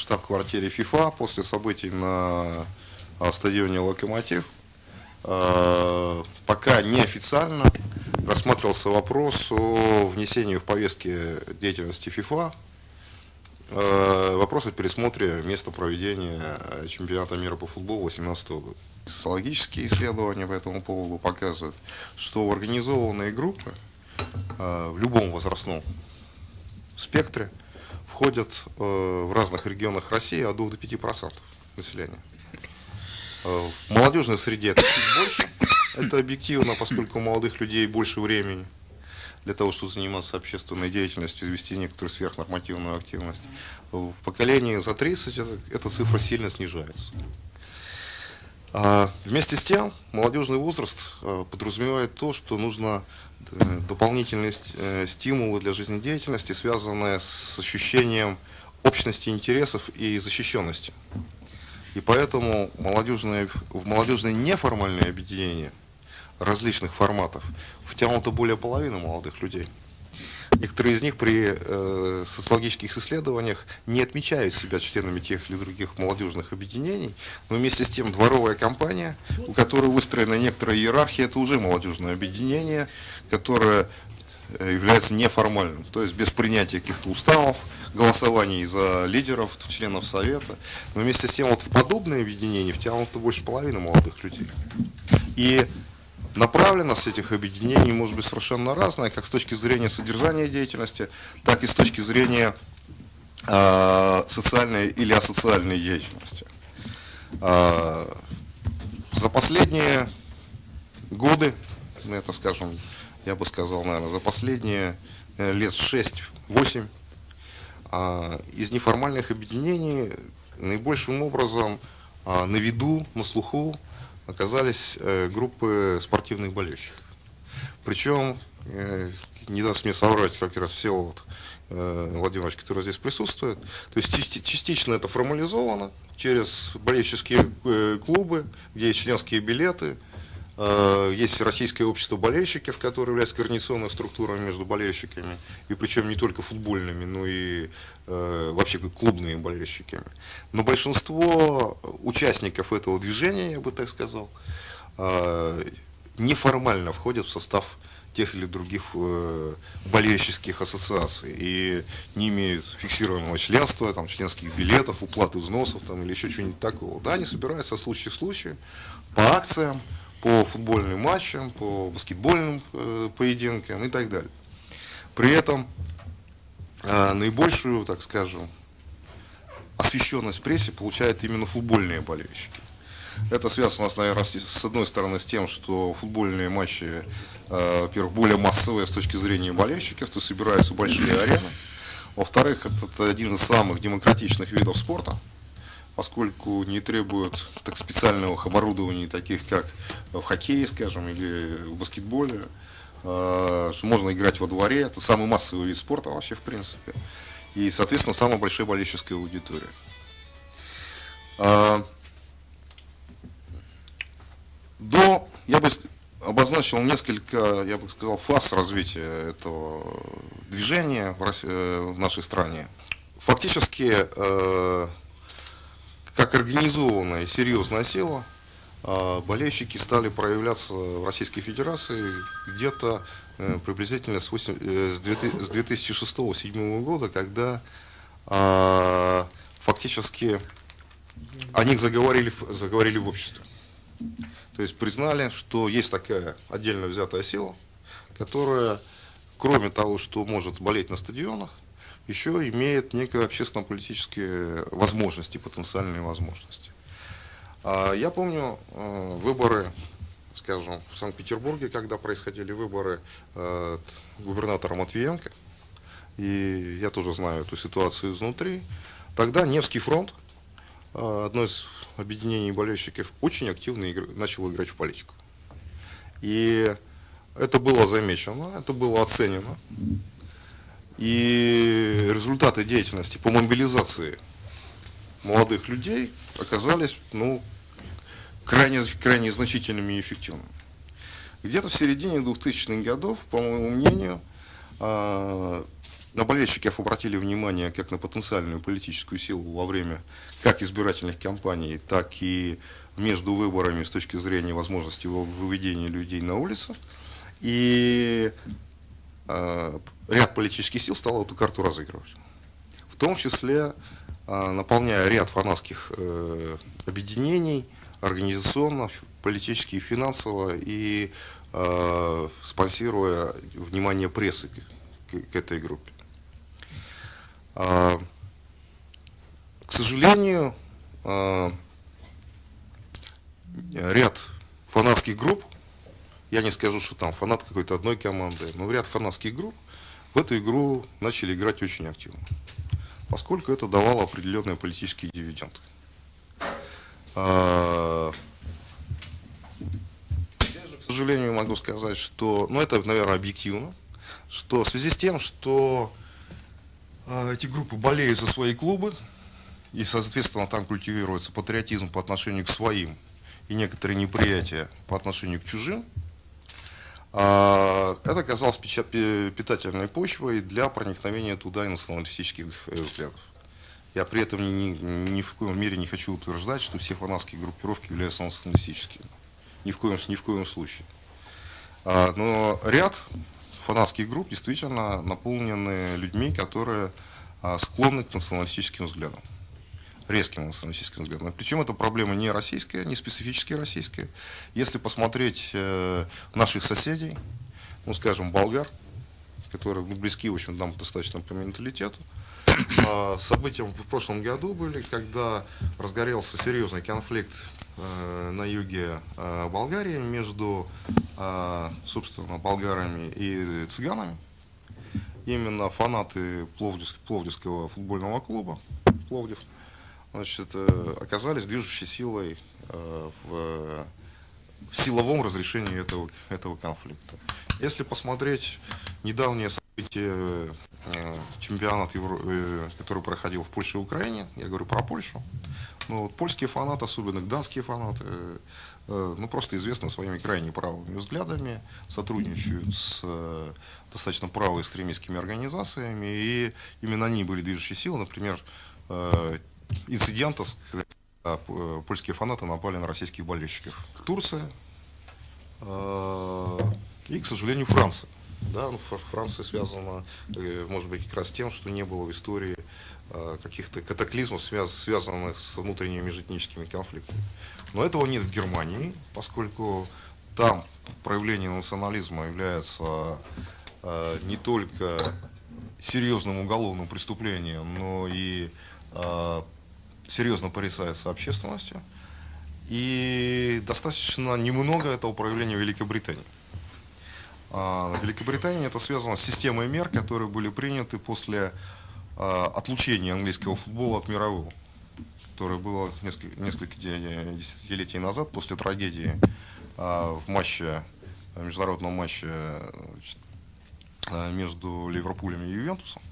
штаб-квартире ФИФА после событий на стадионе «Локомотив». Пока неофициально рассматривался вопрос о внесении в повестки деятельности ФИФА вопрос о пересмотре места проведения чемпионата мира по футболу 2018 года. Социологические исследования по этому поводу показывают, что в организованные группы в любом возрастном спектре входят в разных регионах России от 2 до 5% населения. В молодежной среде это чуть больше, это объективно, поскольку у молодых людей больше времени для того, чтобы заниматься общественной деятельностью, вести некоторую сверхнормативную активность. В поколении за 30 эта цифра сильно снижается. Вместе с тем, молодежный возраст подразумевает то, что нужно дополнительные стимулы для жизнедеятельности, связанные с ощущением общности интересов и защищенности. И поэтому в молодежные неформальные объединения различных форматов втянуто более половины молодых людей. Некоторые из них при социологических исследованиях не отмечают себя членами тех или других молодежных объединений, но вместе с тем дворовая компания, у которой выстроена некоторая иерархия, это уже молодежное объединение, которое является неформальным, то есть без принятия каких-то уставов, голосований за лидеров, членов совета. Но вместе с тем вот в подобные объединения втянуто больше половины молодых людей. И направленность этих объединений может быть совершенно разная, как с точки зрения содержания деятельности, так и с точки зрения социальной или асоциальной деятельности. За последние годы, это, скажем, я бы сказал, наверное, за последние лет 6-8 из неформальных объединений наибольшим образом на виду, на слуху оказались группы спортивных болельщиков. Причем, не даст мне соврать, как раз Всеволод Владимирович, который здесь присутствует, то есть частично это формализовано через болельщические клубы, где есть членские билеты, есть Российское общество болельщиков, которое является координационной структурой между болельщиками, и причем не только футбольными, но и вообще клубными болельщиками. Но большинство участников этого движения, я бы так сказал, неформально входят в состав тех или других болельщических ассоциаций и не имеют фиксированного членства, там, членских билетов, уплаты взносов там, или еще чего-нибудь такого. Да, они собираются от случая к случаю по акциям, по футбольным матчам, по баскетбольным поединкам и так далее. При этом наибольшую, так скажем, освещенность в прессе получают именно футбольные болельщики. Это связано, наверное, с одной стороны с тем, что футбольные матчи, во-первых, более массовые с точки зрения болельщиков, то собираются большие арены. Во-вторых, это один из самых демократичных видов спорта, поскольку не требуют так специального оборудования, таких как в хоккее, скажем, или в баскетболе, что можно играть во дворе. Это самый массовый вид спорта вообще, в принципе. И, соответственно, самая большая болельщическая аудитория. Я бы обозначил несколько, я бы сказал, фаз развития этого движения в нашей стране. Фактически, как организованная серьезная сила, болельщики стали проявляться в Российской Федерации где-то приблизительно с 2006-2007 года, когда фактически о них заговорили в обществе. То есть признали, что есть такая отдельно взятая сила, которая, кроме того, что может болеть на стадионах, еще имеет некие общественно-политические возможности, потенциальные возможности. Я помню выборы, скажем, в Санкт-Петербурге, когда происходили выборы губернатора Матвиенко, и я тоже знаю эту ситуацию изнутри. Тогда Невский фронт, одно из объединений болельщиков, очень активно начал играть в политику. И это было замечено, это было оценено. И результаты деятельности по мобилизации молодых людей оказались крайне значительными и эффективными. Где-то в середине 2000-х годов, по моему мнению, на болельщиков обратили внимание как на потенциальную политическую силу во время как избирательных кампаний, так и между выборами с точки зрения возможности выведения людей на улицу. И ряд политических сил стал эту карту разыгрывать. В том числе наполняя ряд фанатских объединений, организационно, политически и финансово, и спонсируя внимание прессы к этой группе. К сожалению, ряд фанатских групп, я не скажу, что там фанат какой-то одной команды, но ряд фанатских групп в эту игру начали играть очень активно, поскольку это давало определенные политические дивиденды. К сожалению, могу сказать, что, ну это, наверное, объективно, что в связи с тем, что эти группы болеют за свои клубы, и, соответственно, там культивируется патриотизм по отношению к своим и некоторые неприятия по отношению к чужим, это оказалось питательной почвой для проникновения туда и националистических взглядов. Я при этом ни в коем мере не хочу утверждать, что все фанатские группировки являются националистическими. Ни в коем случае. Но ряд фанатских групп действительно наполнены людьми, которые склонны к националистическим взглядам. Резким националистическим взглядам. Причем эта проблема не российская, не специфически российская. Если посмотреть наших соседей, ну скажем, болгар, которые близки, в общем, нам достаточно по менталитету, события в прошлом году были, когда разгорелся серьезный конфликт на юге Болгарии между, собственно, болгарами и цыганами. Именно фанаты Пловдивского футбольного клуба Пловдив, значит, оказались движущей силой в силовом разрешении этого конфликта. Если посмотреть недавние события чемпионата, который проходил в Польше и Украине, я говорю про Польшу, но вот польские фанаты, особенно гданские фанаты, ну, просто известны своими крайне правыми взглядами, сотрудничают с достаточно правоэкстремистскими организациями, и именно они были движущей силой. Например, инцидентов, когда польские фанаты напали на российских болельщиков. Турция и, к сожалению, Франция. Да, ну, Франция связана, может быть, как раз тем, что не было в истории каких-то катаклизмов, связанных с внутренними межэтническими конфликтами. Но этого нет в Германии, поскольку там проявление национализма является не только серьезным уголовным преступлением, но и серьезно порицается общественностью. И достаточно немного этого проявления в Великобритании. В Великобритании это связано с системой мер, которые были приняты после отлучения английского футбола от мирового, которое было несколько десятилетий назад после трагедии в международном матче между Ливерпулем и Ювентусом,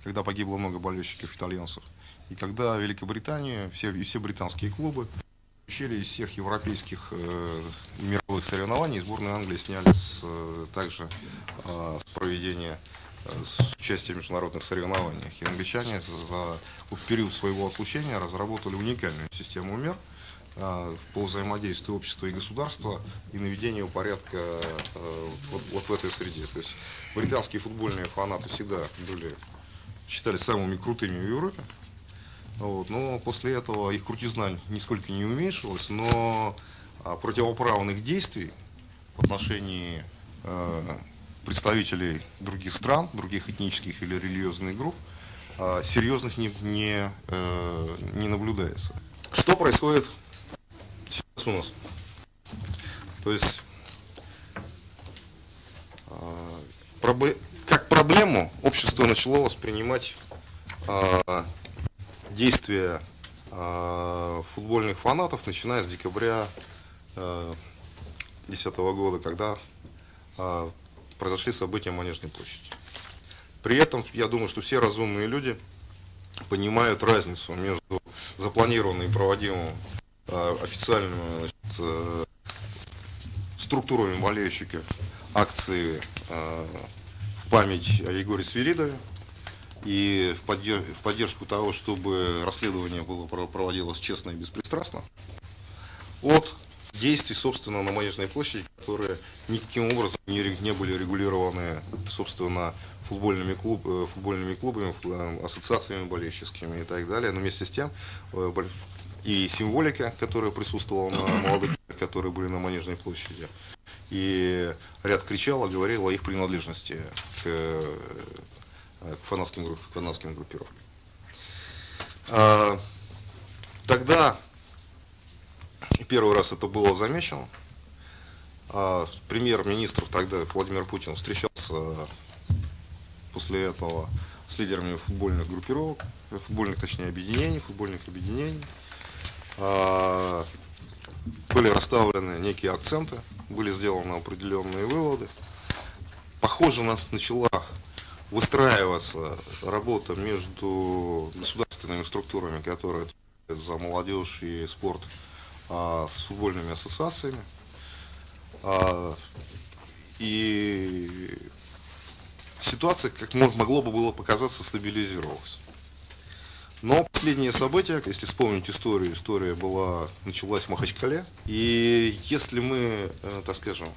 когда погибло много болельщиков итальянцев, и когда Великобритания, все британские клубы исключили из всех европейских мировых соревнований, сборную Англии сняли также с проведения с участием в международных соревнованиях. И англичане в период своего отлучения разработали уникальную систему мер по взаимодействию общества и государства и наведению порядка вот в этой среде. То есть британские футбольные фанаты всегда считались самыми крутыми в Европе. Вот, но после этого их крутизна нисколько не уменьшилась, но противоправных действий в отношении представителей других стран, других этнических или религиозных групп серьезных не наблюдается. Что происходит сейчас у нас? То есть как проблему общество начало воспринимать действия футбольных фанатов, начиная с декабря 2010 года, когда произошли события Манежной площади. При этом, я думаю, что все разумные люди понимают разницу между запланированным и проводимым официальными структурами болельщиков акции в память о Егоре Свиридове, и в поддержку того, чтобы расследование проводилось честно и беспристрастно, от действий, собственно, на Манежной площади, которые никаким образом не были регулированы, собственно, футбольными клубами, ассоциациями болельщическими и так далее. Но вместе с тем и символика, которая присутствовала на молодых, которые были на Манежной площади, и ряд кричалок говорил о их принадлежности к фанатским группировкам. Тогда первый раз это было замечено. Премьер-министр тогда Владимир Путин встречался после этого с лидерами футбольных группировок, футбольных объединений. Были расставлены некие акценты, были сделаны определенные выводы. Похоже, начала выстраиваться работа между государственными структурами, которые отвечают за молодежь и спорт, с футбольными ассоциациями. И ситуация, как могло бы было показаться, стабилизировалась. Но последние события, если вспомнить историю, история началась в Махачкале. И если мы, так скажем,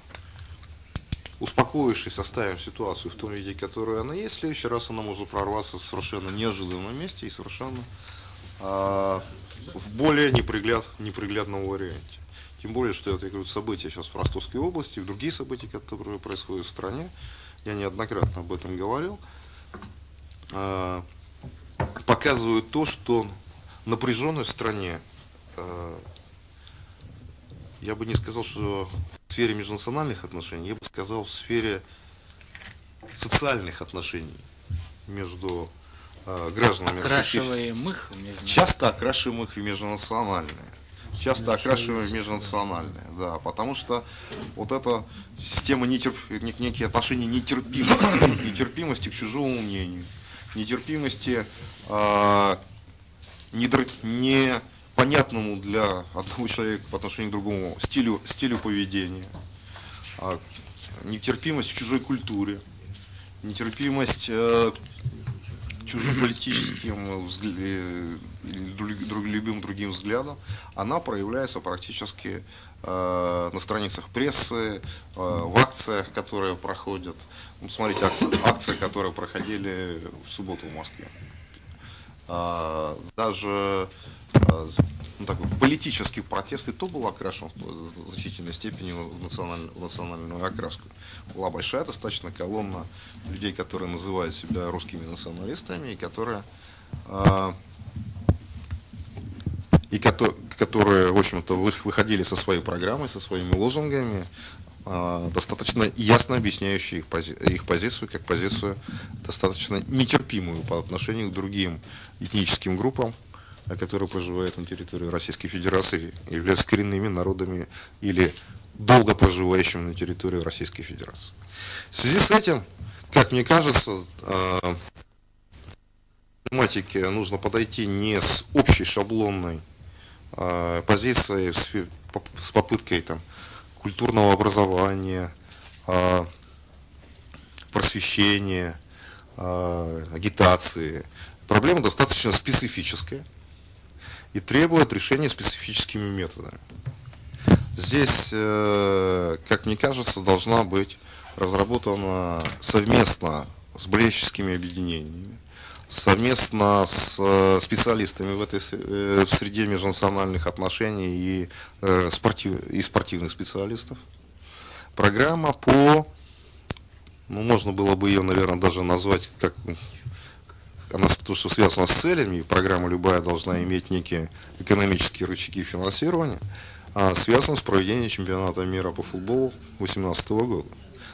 успокоившись, оставим ситуацию в том виде, которая она есть, в следующий раз она может прорваться в совершенно неожиданном месте и совершенно в более неприглядном варианте. Тем более, что это, я говорю, события сейчас в Ростовской области, и другие события, которые происходят в стране, я неоднократно об этом говорил, показывают то, что напряженность в стране, я бы не сказал, что в сфере межнациональных отношений, я бы сказал, в сфере социальных отношений между гражданами. Окрашиваемых часто окрашиваемых в межнациональные. Да, потому что вот эта система некие отношения нетерпимости к чужому мнению, нетерпимости непонятному для одного человека по отношению к другому стилю поведения, нетерпимость к чужой культуре, нетерпимость к чужим политическим любым другим взглядам, она проявляется практически на страницах прессы, в акциях, которые проходят. Смотрите, акции, которые проходили в субботу в Москве. Даже такой политический протест и то был окрашен в значительной степени в национальную окраску. Была большая достаточно колонна людей, которые называют себя русскими националистами и которые, в общем-то, выходили со своей программой, со своими лозунгами, достаточно ясно объясняющие их позицию, как позицию достаточно нетерпимую по отношению к другим этническим группам, которые проживают на территории Российской Федерации, являются коренными народами или долго проживающими на территории Российской Федерации. В связи с этим, как мне кажется, к тематике нужно подойти не с общей шаблонной позицией, с попыткой культурного образования, просвещения, агитации. Проблема достаточно специфическая и требует решения специфическими методами. Здесь, как мне кажется, должна быть разработана совместно с болельщическими объединениями, совместно с специалистами в среде межнациональных отношений и спортивных специалистов программа по, можно было бы ее, наверное, даже назвать как то, что связано с целями, программа любая должна иметь некие экономические рычаги финансирования, связано с проведением чемпионата мира по футболу 2018 года.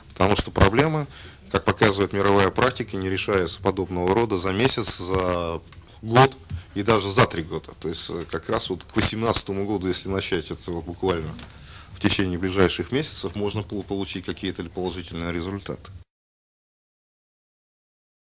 Потому что проблемы, как показывает мировая практика, не решаются подобного рода за месяц, за год и даже за 3 года. То есть как раз вот к 2018 году, если начать это буквально в течение ближайших месяцев, можно получить какие-то положительные результаты.